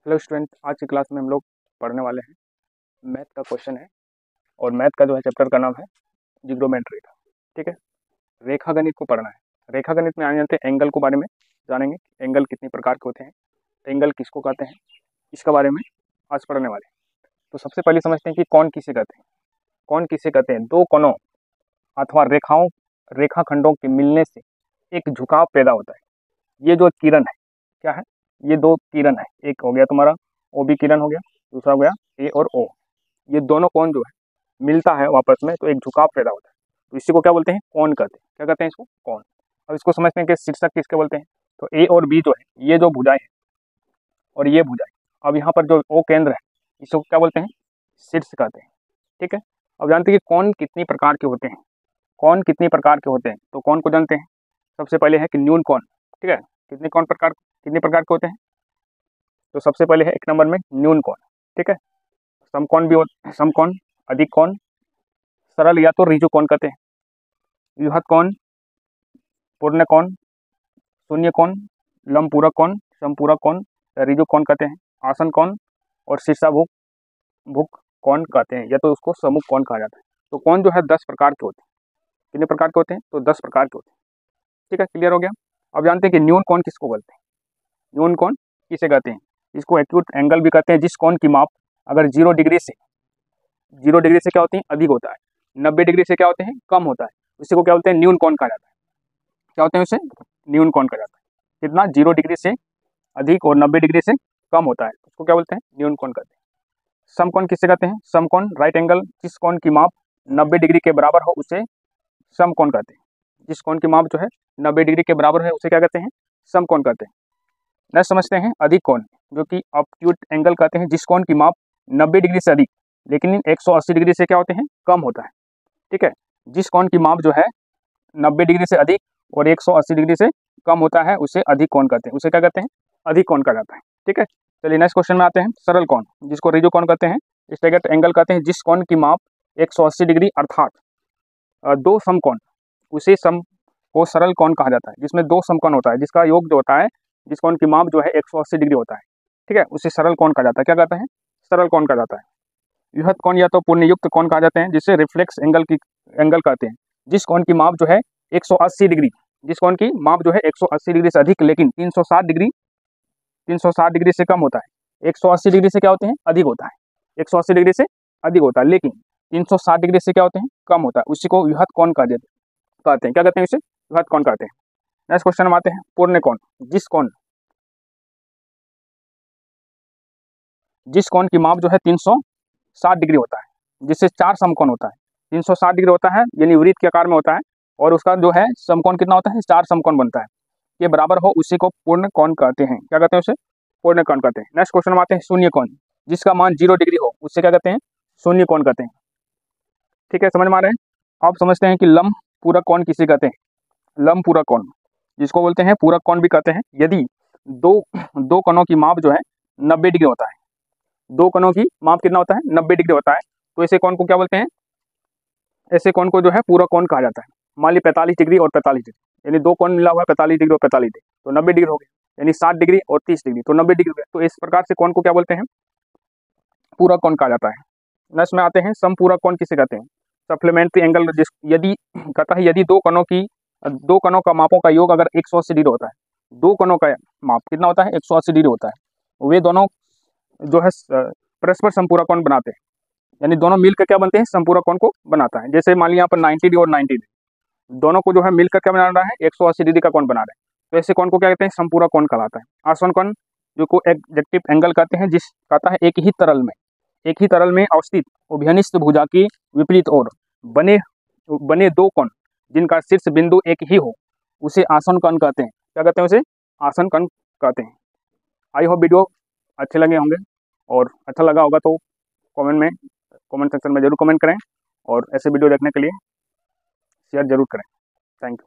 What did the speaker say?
Hello student, आज की class में हम लोग पढ़ने वाले हैं मैथ का क्वेश्चन है। और मैथ का जो है चैप्टर का नाम है जिग्रोमेट्री का। ठीक है, रेखा गणित को पढ़ना है। रेखा गणित में आने जाते हैं एंगल के बारे में जानेंगे, एंगल कितनी प्रकार के होते हैं, एंगल किसको कहते हैं, इसके बारे में आज पढ़ने वाले हैं। तो सबसे पहले समझते हैं कि कौन किसे कहते हैं। कौन किसे कहते हैं? दो कोणों अथवा रेखाखंडों के मिलने से एक झुकाव पैदा होता है। ये जो किरण है, क्या है? ये दो किरण है, एक हो गया तुम्हारा ओ बी किरण हो गया, दूसरा हो गया ए और ओ। ये दोनों कोण जो है मिलता है आपस में, तो एक झुकाव पैदा होता है। तो इसी को क्या बोलते हैं? कोण कहते हैं। क्या कहते हैं इसको? कोण। अब इसको समझते हैं कि शीर्षक किसके बोलते हैं। तो ए और बी जो है, ये जो भुजाएं है और ये भुजाएं, अब यहाँ पर जो ओ केंद्र है, इसको क्या बोलते हैं? शीर्ष कहते हैं। ठीक है, अब जानते हैं कि कोण कितनी प्रकार के होते हैं। कोण कितनी प्रकार के होते हैं, तो कोण को जानते हैं। सबसे पहले है कि न्यून कोण। ठीक है, कितनी प्रकार के होते हैं? तो सबसे पहले है एक नंबर में न्यून कोण। ठीक है, समकोण भी होते, समकोण, अधिक कोण, सरल या तो ऋजु कोण कहते हैं, व्युहत कोण, पूर्ण कोण, शून्य कोण, लंबपूरक कोण, समपूरक कोण, ऋजु कोण कहते हैं, आसन कोण और शीर्षाभुक कोण कहते हैं, या तो उसको सम्मुख कोण कहा जाता है। तो कोण जो है 10 प्रकार के होते हैं। कितने प्रकार के होते हैं? तो 10 प्रकार के होते हैं। ठीक है, क्लियर हो गया। अब जानते हैं कि न्यून कोण किसको बोलते हैं। न्यून कोण किसे कहते हैं? इसको एक्यूट एंगल भी कहते हैं, जिस कोण की माप अगर 0 डिग्री से क्या होती है? अधिक होता है। 90 डिग्री से क्या होते हैं? कम होता है। इसी को क्या बोलते हैं? न्यून कोण कहा जाता है। क्या होते हैं उसे? न्यून कोण कहा जाता है। कितना? 0 डिग्री से अधिक और 90 डिग्री से कम होता है, उसको क्या बोलते हैं? न्यून कोण कहते हैं। समकोण किसे कहते हैं? समकोण, राइट एंगल, जिस कोण की माप 90 डिग्री के बराबर हो उसे समकोण कहते हैं। जिस कोण की माप जो है 90 डिग्री के बराबर है उसे क्या कहते हैं? समकोण कहते हैं। नेक्स्ट समझते हैं अधिक कोण, जो कि ऑब्ट्यूट एंगल कहते हैं, जिस कोण की माप 90 डिग्री से अधिक लेकिन 180 डिग्री से क्या होते हैं? कम होता है। ठीक है, जिस कोण की माप जो है 90 डिग्री से अधिक और 180 डिग्री से कम होता है उसे अधिक कोण कहते हैं, उसे क्या कहते हैं? अधिक कोण कहा जाता है। ठीक है, चलिए नेक्स्ट क्वेश्चन में आते हैं। सरल कोण, जिसको ऋजु कोण कहते हैं, स्टैगर्ड एंगल कहते हैं, जिस कोण की माप 180 डिग्री अर्थात दो समकोण, उसे सम को सरल कोण कहा जाता है, जिसमें दो समकोण होता है, जिसका योग जो होता है, जिस कोण की माप जो है 180 डिग्री होता है। ठीक है, उसे सरल कोण कहा जाता है। क्या कहता है? सरल कोण कहा जाता है। व्युहत कोण या तो पुण्ययुक्त कोण कहा जाते हैं, जिसे रिफ्लेक्स एंगल कहते हैं, जिस कोण की माप जो है 180 डिग्री, जिस कोण की माप जो है 180 डिग्री से अधिक लेकिन 360 डिग्री से कम होता है। 180 डिग्री से क्या होते हैं? अधिक होता है। 180 डिग्री से अधिक होता है लेकिन 360 डिग्री से क्या होते हैं? कम होता है। उसी को व्युहत कोण कहते हैं। क्या कहते हैं? इसे व्युहत कोण कहते हैं। नेक्स्ट क्वेश्चन में आते हैं। पूर्ण कोण, जिस कोण की माप जो है 360 डिग्री होता है, जिससे 4 समकोण होता है। 360 डिग्री होता है यानी वृत्त के आकार में होता है, और उसका जो है समकोण कितना होता है? 4 समकोण बनता है। ये बराबर हो उसी को पूर्ण कोण कहते हैं। क्या कहते हैं? उसे पूर्ण कोण कहते हैं। नेक्स्ट क्वेश्चन में आते हैं। शून्य कोण, जिसका मान 0 डिग्री हो उससे क्या कहते हैं? शून्य कोण कहते हैं। ठीक है, समझ में आ रहे हैं। अब समझते हैं कि लंब पूरक कोण किसे कहते हैं। लंब पूरक कोण, जिसको बोलते हैं पूरक कोण भी कहते हैं, यदि दो कोणों की माप जो है 90 डिग्री होता है। दो कोणों की माप कितना होता है? 90 डिग्री होता है। तो ऐसे कोण को क्या बोलते हैं? ऐसे कोण को जो है पूरक कोण कहा जाता है। मान ली 45 डिग्री और 45 डिग्री, यानी दो कोण मिला हुआ है 45 डिग्री और 45 डिग्री, तो 90 डिग्री हो गया, यानी 60 डिग्री और 30 डिग्री, तो 90 डिग्री हो गया। तो इस प्रकार से कोण को क्या बोलते हैं? पूरक कोण कहा जाता है। नेक्स्ट में आते हैं। समपूरक कोण किसे कहते हैं? सप्लीमेंट्री एंगल, यदि कहता है यदि दो कोणों का मापों का योग अगर 180 डिग्री होता है, दो कोणों का माप कितना होता है? 180 डिग्री होता है। वे दोनों जो है परस्पर संपूरक कोण बनाते हैं, यानी दोनों मिलकर क्या बनते हैं? संपूरक कोण को बनाता है। जैसे मान लिया यहाँ पर 90 डिग्री और 90 डिग्री, दोनों को जो है मिलकर क्या बना रहा है? 180 डिग्री का कोण बना रहे हैं। तो ऐसे कोण को क्या कहते हैं? संपूरक कोण कहलाता है। आसन कोण, जो को एडजेक्टिव एंगल कहते हैं, जिस कहता है एक ही तरल में अवस्थित उभयनिष्ठ भुजा की विपरीत ओर बने दो कोण जिनका शीर्ष बिंदु एक ही हो उसे आसन कोण कहते हैं। क्या कहते हैं? उसे आसन कोण कहते हैं। आई होप वीडियो अच्छे लगे होंगे, और अच्छा लगा होगा तो कमेंट सेक्शन में जरूर कमेंट करें, और ऐसे वीडियो देखने के लिए शेयर जरूर करें। Thank you.